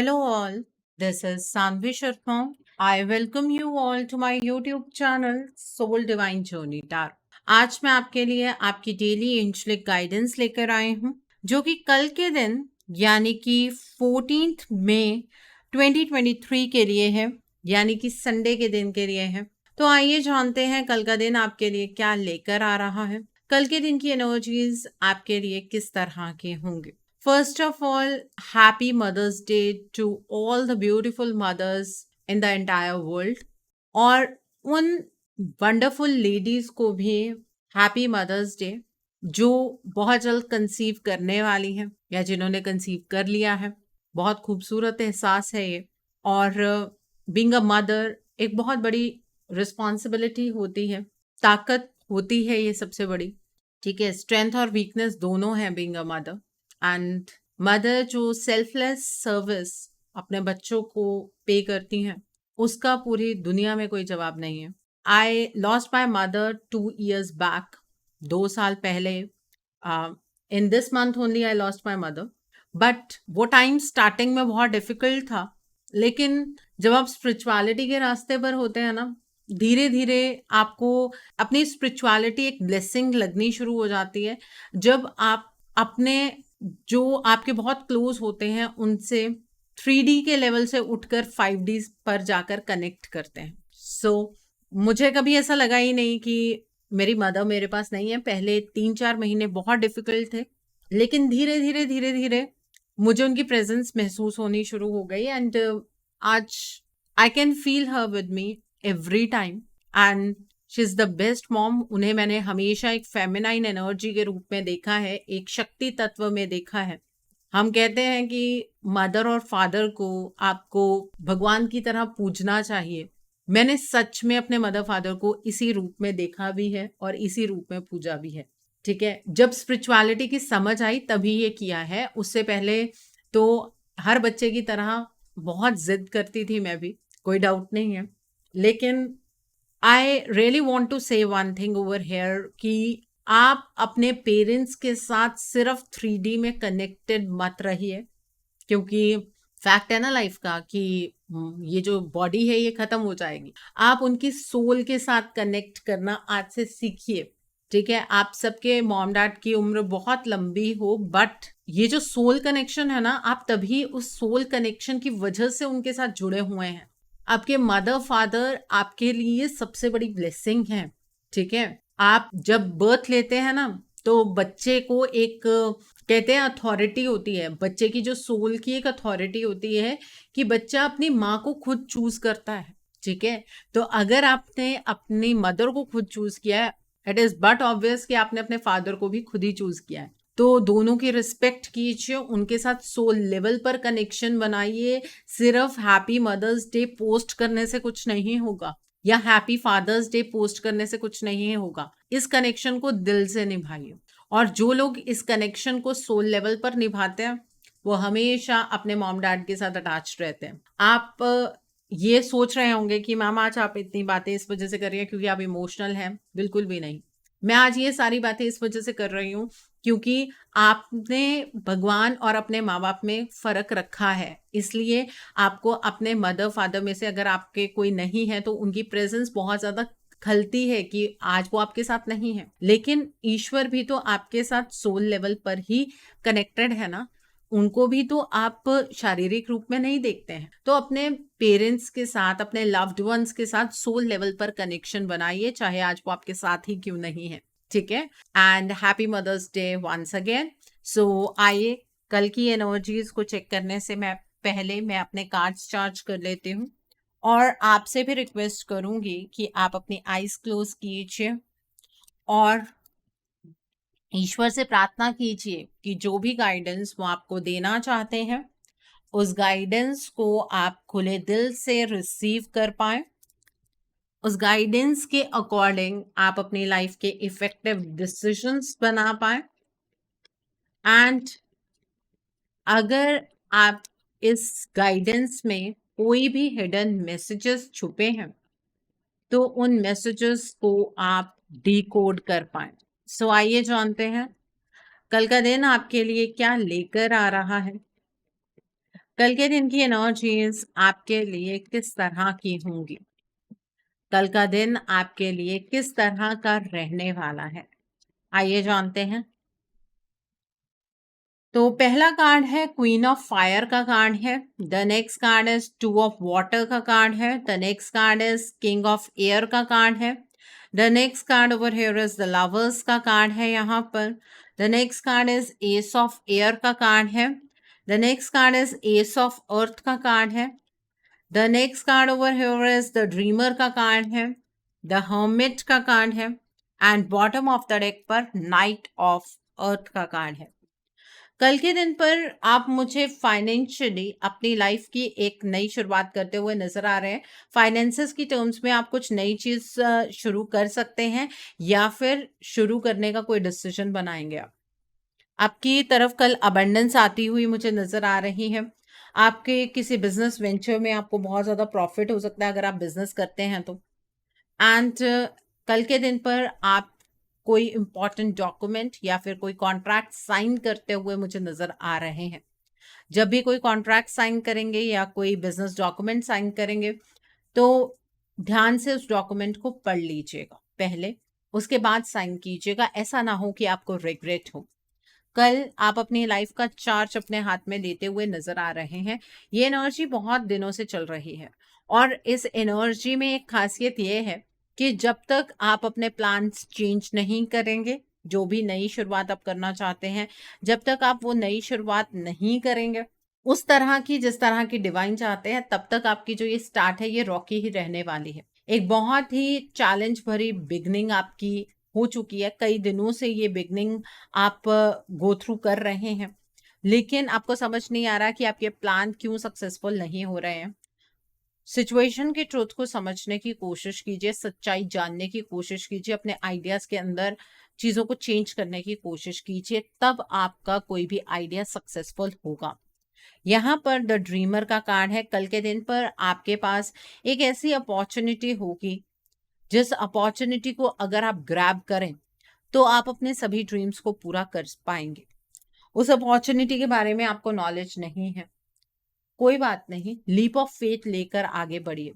Hello all, this is Sanvi Sharma. I welcome you all to my YouTube channel Soul Divine Journey Tarot. आज मैं आपके लिए आपकी daily angelic guidance लेकर आई हूँ जो कि कल के दिन यानी कि 14 मई 2023 के लिए है, यानी कि संडे के दिन के लिए है। तो आइए जानते हैं कल का दिन आपके लिए क्या लेकर आ रहा है। कल के दिन की एनर्जीज आपके लिए किस तरह के होंगे। First of all, happy Mother's Day to all the beautiful mothers in the entire world. और उन वंडरफुल लेडीज को भी हैप्पी मदर्स डे जो बहुत जल्द कंसीव करने वाली हैं या जिन्होंने कंसीव कर लिया है। बहुत खूबसूरत एहसास है ये। और बीइंग अ मदर एक बहुत बड़ी रिस्पॉन्सिबिलिटी होती है, ताकत होती है ये सबसे बड़ी। ठीक है, स्ट्रेंथ और वीकनेस दोनों हैं being a mother. And mother जो सेल्फलेस सर्विस अपने बच्चों को पे करती हैं उसका पूरी दुनिया में कोई जवाब नहीं है। I lost my mother 2 years back, 2 साल पहले। In this month only I lost my mother. But वो टाइम स्टार्टिंग में बहुत डिफिकल्ट था, लेकिन जब आप स्पिरिचुअलिटी के रास्ते पर होते हैं ना, धीरे धीरे आपको अपनी स्पिरिचुअलिटी एक ब्लेसिंग लगनी शुरू हो जाती है जब आप अपने जो आपके बहुत क्लोज होते हैं उनसे 3D के लेवल से उठकर 5D पर जाकर कनेक्ट करते हैं। सो मुझे कभी ऐसा लगा ही नहीं कि मेरी मदर मेरे पास नहीं है। पहले 3-4 महीने बहुत डिफिकल्ट थे, लेकिन धीरे धीरे धीरे धीरे मुझे उनकी प्रेजेंस महसूस होनी शुरू हो गई। एंड आज I can feel her with me every time and she is the best mom. उन्हें मैंने हमेशा एक फेमिनाइन एनर्जी के रूप में देखा है, एक शक्ति तत्व में देखा है। हम कहते हैं कि मदर और फादर को आपको भगवान की तरह पूजना चाहिए। मैंने सच में अपने मदर फादर को इसी रूप में देखा भी है और इसी रूप में पूजा भी है। ठीक है, जब स्पिरिचुअलिटी की समझ आई तभी ये किया है। उससे पहले तो हर बच्चे की तरह बहुत जिद करती थी मैं भी, कोई डाउट नहीं है। लेकिन आई रियली वॉन्ट टू से वन थिंग ओवर हेयर कि आप अपने पेरेंट्स के साथ सिर्फ 3D में कनेक्टेड मत रहिए, क्योंकि फैक्ट है ना लाइफ का कि ये जो बॉडी है ये खत्म हो जाएगी। आप उनकी सोल के साथ कनेक्ट करना आज से सीखिए। ठीक है, आप सबके मॉम डैड की उम्र बहुत लंबी हो, बट ये जो सोल कनेक्शन है ना, आप तभी उस सोल कनेक्शन की वजह से उनके साथ जुड़े हुए हैं। आपके मदर फादर आपके लिए सबसे बड़ी ब्लेसिंग है। ठीक है, आप जब बर्थ लेते हैं ना तो बच्चे को एक कहते हैं अथॉरिटी होती है, बच्चे की जो सोल की एक अथॉरिटी होती है कि बच्चा अपनी माँ को खुद चूज करता है। ठीक है, तो अगर आपने अपनी मदर को खुद चूज किया है, इट इज बट ऑब्वियस कि आपने अपने फादर को भी खुद ही चूज किया है। तो दोनों की रिस्पेक्ट कीजिए, उनके साथ सोल लेवल पर कनेक्शन बनाइए। सिर्फ हैप्पी मदर्स डे पोस्ट करने से कुछ नहीं होगा या हैप्पी फादर्स डे पोस्ट करने से कुछ नहीं होगा। इस कनेक्शन को दिल से निभाइए। और जो लोग इस कनेक्शन को सोल लेवल पर निभाते हैं वो हमेशा अपने मॉम डैड के साथ अटैच रहते हैं। आप ये सोच रहे होंगे कि मैम आज आप इतनी बातें इस वजह से कर रही हैं क्योंकि आप इमोशनल हैं। बिल्कुल भी नहीं। मैं आज ये सारी बातें इस वजह से कर रही हूँ क्योंकि आपने भगवान और अपने माँ बाप में फर्क रखा है। इसलिए आपको अपने मदर फादर में से अगर आपके कोई नहीं है तो उनकी प्रेजेंस बहुत ज्यादा खलती है कि आज वो आपके साथ नहीं है, लेकिन ईश्वर भी तो आपके साथ सोल लेवल पर ही कनेक्टेड है ना। उनको भी तो आप शारीरिक रूप में नहीं देखते हैं। तो अपने पेरेंट्स के साथ, अपने लव्ड वंस के साथ सोल लेवल पर कनेक्शन बनाइए, चाहे आज वो आपके साथ ही क्यों नहीं है। ठीक है, and happy mother's day once again. So आइए कल की एनर्जीज को चेक करने से पहले मैं अपने कार्ड्स चार्ज कर लेती हूँ और आपसे भी रिक्वेस्ट करूंगी कि आप अपनी आईज क्लोज कीजिए और ईश्वर से प्रार्थना कीजिए कि जो भी गाइडेंस वो आपको देना चाहते हैं उस गाइडेंस को आप खुले दिल से रिसीव कर पाए। उस गाइडेंस के अकॉर्डिंग आप अपनी लाइफ के इफेक्टिव डिसीजंस बना पाए। एंड अगर आप इस गाइडेंस में कोई भी हिडन मैसेजेस छुपे हैं तो उन मैसेजेस को आप डिकोड कर पाए। सो आइए जानते हैं कल का दिन आपके लिए क्या लेकर आ रहा है। कल के दिन की एनर्जीज आपके लिए किस तरह की होंगी? कल का दिन आपके लिए किस तरह का रहने वाला है? आइए जानते हैं। तो पहला कार्ड है क्वीन ऑफ फायर का कार्ड है। The next card is two of water का कार्ड है। The next card is king of air का कार्ड है। The next card over here is the lovers का कार्ड है यहाँ पर। The next card is S of air का card है। The next card is S of earth का card है। The next card over here is the dreamer का card है। द हर्मिट का कार्ड है। And bottom of the deck पर night of earth का कार्ड है। कल के दिन पर आप मुझे फाइनेंशियली अपनी लाइफ की एक नई शुरुआत करते हुए नजर आ रहे हैं। फाइनेंसेस की टर्म्स में आप कुछ नई चीज शुरू कर सकते हैं या फिर शुरू करने का कोई डिसीजन बनाएंगे आप। आपकी तरफ कल अबंडेंस आती हुई मुझे नजर आ रही है। आपके किसी बिजनेस वेंचर में आपको बहुत ज्यादा प्रॉफिट हो सकता है अगर आप बिजनेस करते हैं तो। एंड कल के दिन पर आप कोई इंपॉर्टेंट डॉक्यूमेंट या फिर कोई कॉन्ट्रैक्ट साइन करते हुए मुझे नजर आ रहे हैं। जब भी कोई कॉन्ट्रैक्ट साइन करेंगे या कोई बिजनेस डॉक्यूमेंट साइन करेंगे तो ध्यान से उस डॉक्यूमेंट को पढ़ लीजिएगा पहले, उसके बाद साइन कीजिएगा। ऐसा ना हो कि आपको रिग्रेट हो। कल आप अपनी लाइफ का चार्ज अपने हाथ में लेते हुए नजर आ रहे हैं। ये एनर्जी बहुत दिनों से चल रही है और इस एनर्जी में एक खासियत ये है कि जब तक आप अपने प्लान्स चेंज नहीं करेंगे, जो भी नई शुरुआत आप करना चाहते हैं, जब तक आप वो नई शुरुआत नहीं करेंगे उस तरह की जिस तरह की डिवाइन चाहते हैं, तब तक आपकी जो ये स्टार्ट है ये रॉकी ही रहने वाली है। एक बहुत ही चैलेंज भरी बिगनिंग आपकी हो चुकी है। कई दिनों से ये बिगनिंग आप गो थ्रू कर रहे हैं, लेकिन आपको समझ नहीं आ रहा कि आपके प्लान क्यों सक्सेसफुल नहीं हो रहे हैं। सिचुएशन के ट्रुथ को समझने की कोशिश कीजिए, सच्चाई जानने की कोशिश कीजिए, अपने आइडियाज के अंदर चीजों को चेंज करने की कोशिश कीजिए, तब आपका कोई भी आइडिया सक्सेसफुल होगा। यहाँ पर द ड्रीमर का कार्ड है। कल के दिन पर आपके पास एक ऐसी अपॉर्चुनिटी होगी जिस अपॉर्चुनिटी को अगर आप ग्रैब करें तो आप अपने सभी ड्रीम्स को पूरा कर पाएंगे। उस अपॉर्चुनिटी के बारे में आपको नॉलेज नहीं है, कोई बात नहीं, लीप ऑफ फेथ लेकर आगे बढ़िए।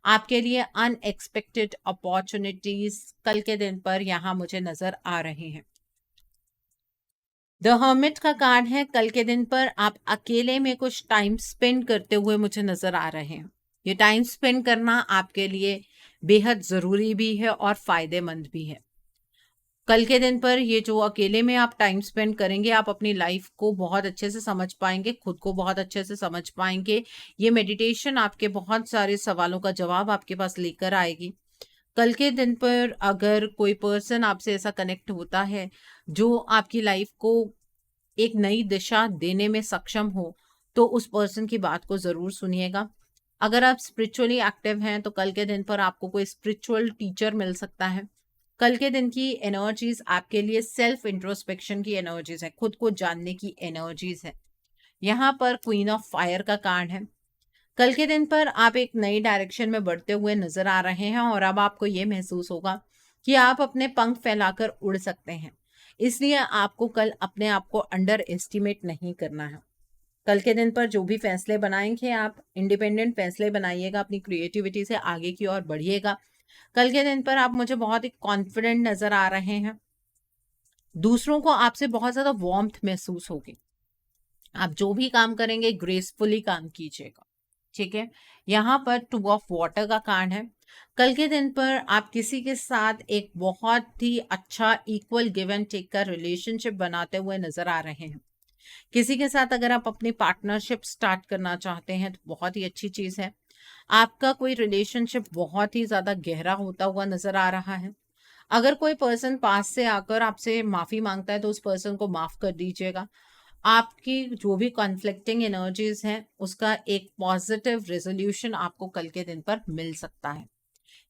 आपके लिए अनएक्सपेक्टेड अपॉर्चुनिटीज कल के दिन पर यहां मुझे नजर आ रही हैं। द हर्मिट का कार्ड है। कल के दिन पर आप अकेले में कुछ टाइम स्पेंड करते हुए मुझे नजर आ रहे हैं। ये टाइम स्पेंड करना आपके लिए बेहद जरूरी भी है और फायदेमंद भी है। कल के दिन पर ये जो अकेले में आप टाइम स्पेंड करेंगे, आप अपनी लाइफ को बहुत अच्छे से समझ पाएंगे, खुद को बहुत अच्छे से समझ पाएंगे। ये मेडिटेशन आपके बहुत सारे सवालों का जवाब आपके पास लेकर आएगी। कल के दिन पर अगर कोई पर्सन आपसे ऐसा कनेक्ट होता है जो आपकी लाइफ को एक नई दिशा देने में सक्षम हो, तो उस पर्सन की बात को जरूर सुनिएगा। अगर आप स्पिरिचुअली एक्टिव हैं तो कल के दिन पर आपको कोई स्पिरिचुअल टीचर मिल सकता है। कल के दिन की एनर्जीज आपके लिए सेल्फ इंट्रोस्पेक्शन की एनर्जीज है, खुद को जानने की एनर्जीज है। यहाँ पर क्वीन ऑफ फायर का कार्ड है। कल के दिन पर आप एक नई डायरेक्शन में बढ़ते हुए नजर आ रहे हैं और अब आपको ये महसूस होगा कि आप अपने पंख फैलाकर उड़ सकते हैं। इसलिए आपको कल अपने आप को अंडर एस्टिमेट नहीं करना है। कल के दिन पर जो भी फैसले बनाएंगे आप इंडिपेंडेंट फैसले बनाइएगा, अपनी क्रिएटिविटी से आगे की ओर बढ़िएगा। कल के दिन पर आप मुझे बहुत ही कॉन्फिडेंट नजर आ रहे हैं। दूसरों को आपसे बहुत ज्यादा वार्मथ महसूस होगी। आप जो भी काम करेंगे ग्रेसफुली काम कीजिएगा, ठीक है। यहाँ पर टू ऑफ वाटर का कार्ड है। कल के दिन पर आप किसी के साथ एक बहुत ही अच्छा इक्वल गिव एंड टेक का रिलेशनशिप बनाते हुए नजर आ रहे हैं। किसी के साथ अगर आप अपनी पार्टनरशिप स्टार्ट करना चाहते हैं तो बहुत ही अच्छी चीज है। आपका कोई रिलेशनशिप बहुत ही ज्यादा गहरा होता हुआ नजर आ रहा है। अगर कोई पर्सन पास से आकर आपसे माफी मांगता है तो उस पर्सन को माफ कर दीजिएगा। आपकी जो भी कॉन्फ्लिक्टिंग एनर्जीज हैं उसका एक पॉजिटिव रेजोल्यूशन आपको कल के दिन पर मिल सकता है।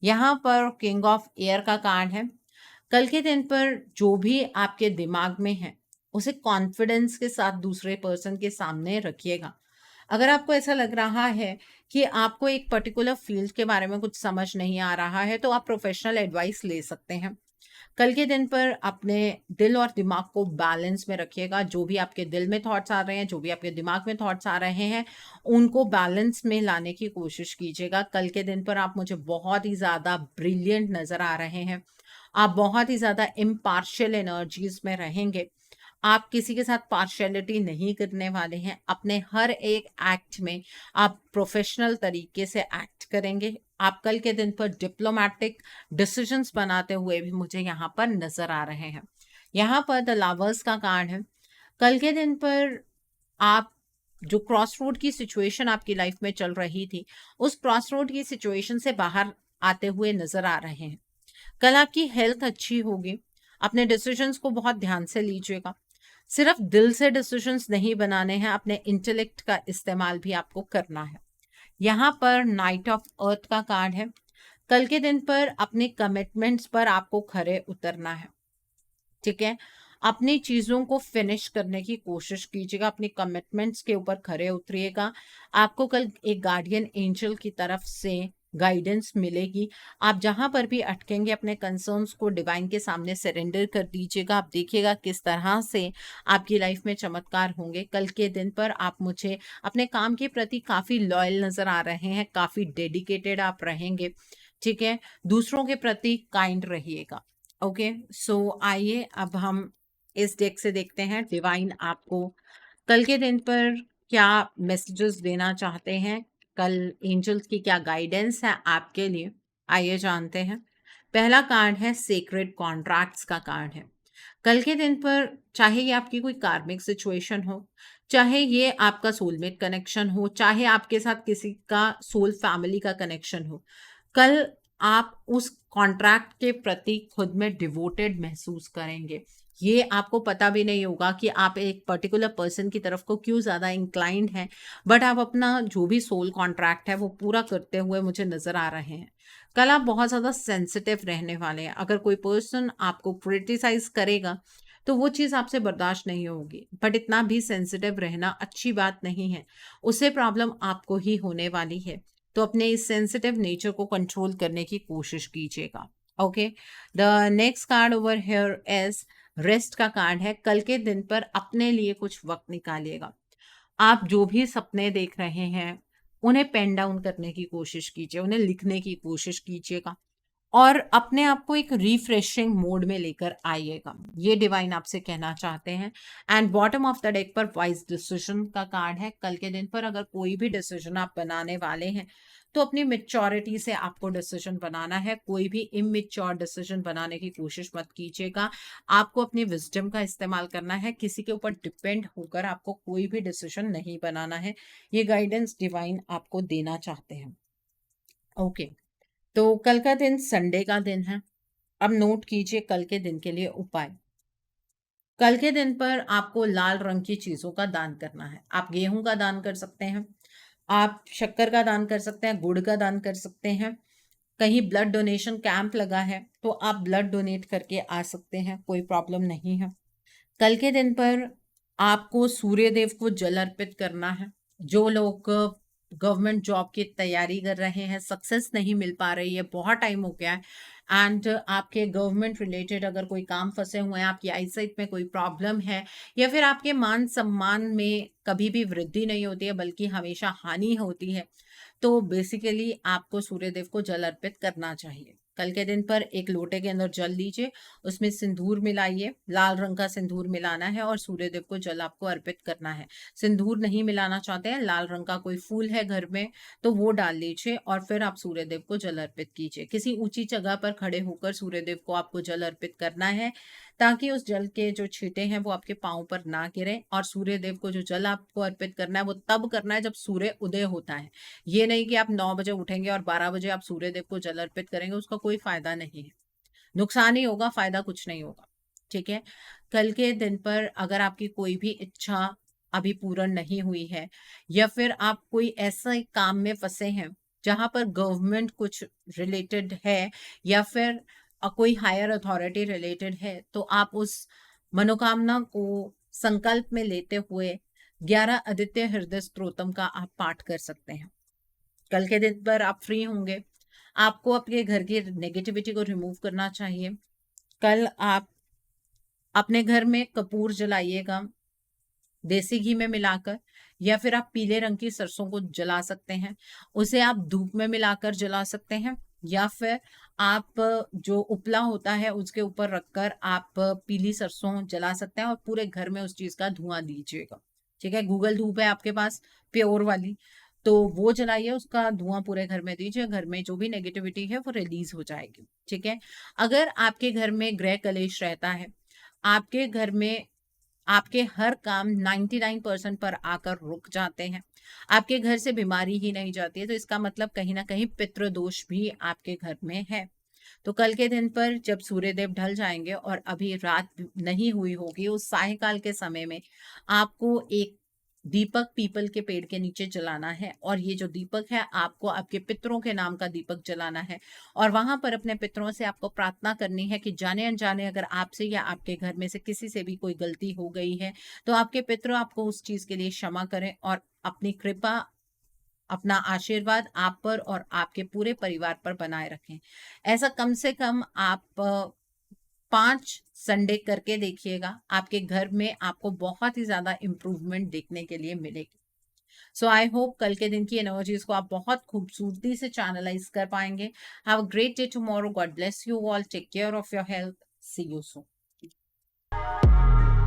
यहाँ पर किंग ऑफ एयर का कार्ड है। कल के दिन पर जो भी आपके दिमाग में है उसे कॉन्फिडेंस के साथ दूसरे पर्सन के सामने रखिएगा। अगर आपको ऐसा लग रहा है कि आपको एक पर्टिकुलर फील्ड के बारे में कुछ समझ नहीं आ रहा है तो आप प्रोफेशनल एडवाइस ले सकते हैं। कल के दिन पर अपने दिल और दिमाग को बैलेंस में रखिएगा। जो भी आपके दिल में थॉट्स आ रहे हैं, जो भी आपके दिमाग में थॉट्स आ रहे हैं, उनको बैलेंस में लाने की कोशिश कीजिएगा। कल के दिन पर आप मुझे बहुत ही ज़्यादा ब्रिलियंट नज़र आ रहे हैं। आप बहुत ही ज़्यादा इम्पार्शियल एनर्जीज़ में रहेंगे। आप किसी के साथ पार्शियलिटी नहीं करने वाले हैं। अपने हर एक एक्ट में आप प्रोफेशनल तरीके से एक्ट करेंगे। आप कल के दिन पर डिप्लोमैटिक डिसीजंस बनाते हुए भी मुझे यहाँ पर नजर आ रहे हैं। यहाँ पर द लवर्स का कार्ड है। कल के दिन पर आप जो क्रॉस रोड की सिचुएशन आपकी लाइफ में चल रही थी, उस क्रॉस रोड की सिचुएशन से बाहर आते हुए नजर आ रहे हैं। कल आपकी हेल्थ अच्छी होगी। अपने डिसीजंस को बहुत ध्यान से लीजिएगा। सिर्फ दिल से डिसीजंस नहीं बनाने हैं, अपने इंटेलेक्ट का इस्तेमाल भी आपको करना है। यहाँ पर नाइट ऑफ अर्थ का कार्ड है। कल के दिन पर अपने कमिटमेंट्स पर आपको खरे उतरना है। ठीक है, अपनी चीजों को फिनिश करने की कोशिश कीजिएगा। अपनी कमिटमेंट्स के ऊपर खरे उतरिएगा। आपको कल एक गार्डियन एंजल की तरफ से गाइडेंस मिलेगी। आप जहां पर भी अटकेंगे, अपने कंसर्न्स को डिवाइन के सामने सरेंडर कर दीजिएगा। आप देखिएगा किस तरह से आपकी लाइफ में चमत्कार होंगे। कल के दिन पर आप मुझे अपने काम के प्रति काफी लॉयल नजर आ रहे हैं, काफी डेडिकेटेड आप रहेंगे। ठीक है, दूसरों के प्रति काइंड रहिएगा। ओके, सो आइए अब हम इस डेक से देखते हैं डिवाइन आपको कल के दिन पर क्या मैसेजेस देना चाहते हैं। कल एंजल्स की क्या गाइडेंस है आपके लिए, आइए जानते हैं। पहला कार्ड है सेक्रेड कॉन्ट्रैक्ट्स का कार्ड है। कल के दिन पर चाहे ये आपकी कोई कार्मिक सिचुएशन हो, चाहे ये आपका सोलमेट कनेक्शन हो, चाहे आपके साथ किसी का सोल फैमिली का कनेक्शन हो, कल आप उस कॉन्ट्रैक्ट के प्रति खुद में डिवोटेड महसूस करेंगे। ये आपको पता भी नहीं होगा कि आप एक पर्टिकुलर पर्सन की तरफ को क्यों ज़्यादा इंक्लाइंड हैं, बट आप अपना जो भी सोल कॉन्ट्रैक्ट है वो पूरा करते हुए मुझे नज़र आ रहे हैं। कल आप बहुत ज़्यादा सेंसिटिव रहने वाले हैं। अगर कोई पर्सन आपको क्रिटिसाइज करेगा तो वो चीज़ आपसे बर्दाश्त नहीं होगी, बट इतना भी सेंसिटिव रहना अच्छी बात नहीं है। उससे प्रॉब्लम आपको ही होने वाली है। तो अपने इस सेंसिटिव नेचर को कंट्रोल करने की कोशिश कीजिएगा। Okay, the next card over here is rest का कार्ड है। कल के दिन पर अपने लिए कुछ वक्त निकालिएगा। आप जो भी सपने देख रहे हैं उन्हें पेन डाउन करने की कोशिश कीजिए, उन्हें लिखने की कोशिश कीजिएगा और अपने आप को एक रिफ्रेशिंग मोड में लेकर आइएगा। ये डिवाइन आपसे कहना चाहते हैं। And bottom of the deck पर वाइज डिसीजन का कार्ड है। कल के दिन पर अगर कोई भी डिसीजन आप बनाने वाले हैं तो अपनी मेच्योरिटी से आपको डिसीजन बनाना है। कोई भी इमेच्योर डिसीजन बनाने की कोशिश मत कीजिएगा। आपको अपनी विजडम का इस्तेमाल करना है। किसी के ऊपर डिपेंड होकर आपको कोई भी डिसीजन नहीं बनाना है। ये गाइडेंस डिवाइन आपको देना चाहते हैं। ओके, तो कल का दिन संडे का दिन है। अब नोट कीजिए कल के दिन के लिए उपाय। कल के दिन पर आपको लाल रंग की चीजों का दान करना है। आप गेहूं का दान कर सकते हैं, आप शक्कर का दान कर सकते हैं, गुड़ का दान कर सकते हैं। कहीं ब्लड डोनेशन कैंप लगा है तो आप ब्लड डोनेट करके आ सकते हैं, कोई प्रॉब्लम नहीं है। कल के दिन पर आपको सूर्य देव को जल अर्पित करना है। जो लोग गवर्नमेंट जॉब की तैयारी कर रहे हैं, सक्सेस नहीं मिल पा रही है, बहुत टाइम हो गया है, एंड आपके गवर्नमेंट रिलेटेड अगर कोई काम फंसे हुए हैं, आपकी आईसाइट में कोई प्रॉब्लम है, या फिर आपके मान सम्मान में कभी भी वृद्धि नहीं होती है बल्कि हमेशा हानि होती है, तो बेसिकली आपको सूर्यदेव को जल अर्पित करना चाहिए। कल के दिन पर एक लोटे के अंदर जल लीजिए, उसमें सिंदूर मिलाइए, लाल रंग का सिंदूर मिलाना है और सूर्यदेव को जल आपको अर्पित करना है। सिंदूर नहीं मिलाना चाहते हैं, लाल रंग का कोई फूल है घर में तो वो डाल लीजिए और फिर आप सूर्यदेव को जल अर्पित कीजिए। किसी ऊंची जगह पर खड़े होकर सूर्यदेव को आपको जल अर्पित करना है ताकि उस जल के जो छींटे हैं वो आपके पाँव पर ना गिरे। और सूर्यदेव को जो जल आपको अर्पित करना है वो तब करना है जब सूर्य उदय होता है। ये नहीं कि आप 9 बजे उठेंगे और 12 बजे आप सूर्यदेव को जल अर्पित करेंगे, उसका कोई फायदा नहीं है। नुकसान ही होगा, फायदा कुछ नहीं होगा। ठीक है, कल के दिन पर अगर आपकी कोई भी इच्छा अभी पूर्ण नहीं हुई है या फिर आप कोई ऐसे काम में फंसे हैं जहां पर गवर्नमेंट कुछ रिलेटेड है या फिर कोई हायर अथॉरिटी रिलेटेड है, तो आप उस मनोकामना को संकल्प में लेते हुए 11 आदित्य हृदय स्तोत्रम का आप पाठ कर सकते हैं। कल के दिन पर आप फ्री होंगे। आपको अपने घर की नेगेटिविटी को रिमूव करना चाहिए। कल आप अपने घर में कपूर जलाइएगा देसी घी में मिलाकर, या फिर आप पीले रंग की सरसों को जला सकते हैं। उसे आप धूप में मिलाकर जला सकते हैं, या फिर आप जो उपला होता है उसके ऊपर रखकर आप पीली सरसों जला सकते हैं और पूरे घर में उस चीज का धुआं दीजिएगा। ठीक है, गूगल धूप है आपके पास प्योर वाली, तो वो जलाइए, उसका धुआं पूरे घर में दीजिए, घर में जो भी नेगेटिविटी है वो रिलीज हो जाएगी। ठीक है, अगर आपके घर में गृह कलेश रहता है, आपके घर में आपके हर काम 99% पर आकर रुक जाते हैं, आपके घर से बीमारी ही नहीं जाती है, तो इसका मतलब कहीं ना कहीं पितृ दोष भी आपके घर में है। तो कल के दिन पर जब सूर्यदेव ढल जाएंगे और अभी रात नहीं हुई होगी, उस सायकाल के समय में आपको एक दीपक पीपल के पेड़ के नीचे जलाना है, और ये जो दीपक है आपको आपके पितरों के नाम का दीपक जलाना है, और वहां पर अपने पितरों से आपको प्रार्थना करनी है कि जाने अनजाने अगर आपसे या आपके घर में से किसी से भी कोई गलती हो गई है, तो आपके पितर आपको उस चीज के लिए क्षमा करें और अपनी कृपा, अपना आशीर्वाद आप पर और आपके पूरे परिवार पर बनाए रखें। ऐसा कम से कम आप 5 संडे करके देखिएगा, आपके घर में आपको बहुत ही ज्यादा इम्प्रूवमेंट देखने के लिए मिलेगी। सो आई होप कल के दिन की एनर्जीज को आप बहुत खूबसूरती से चैनलाइज कर पाएंगे। Have a great day tomorrow, God bless you all, take care of your health, see you soon.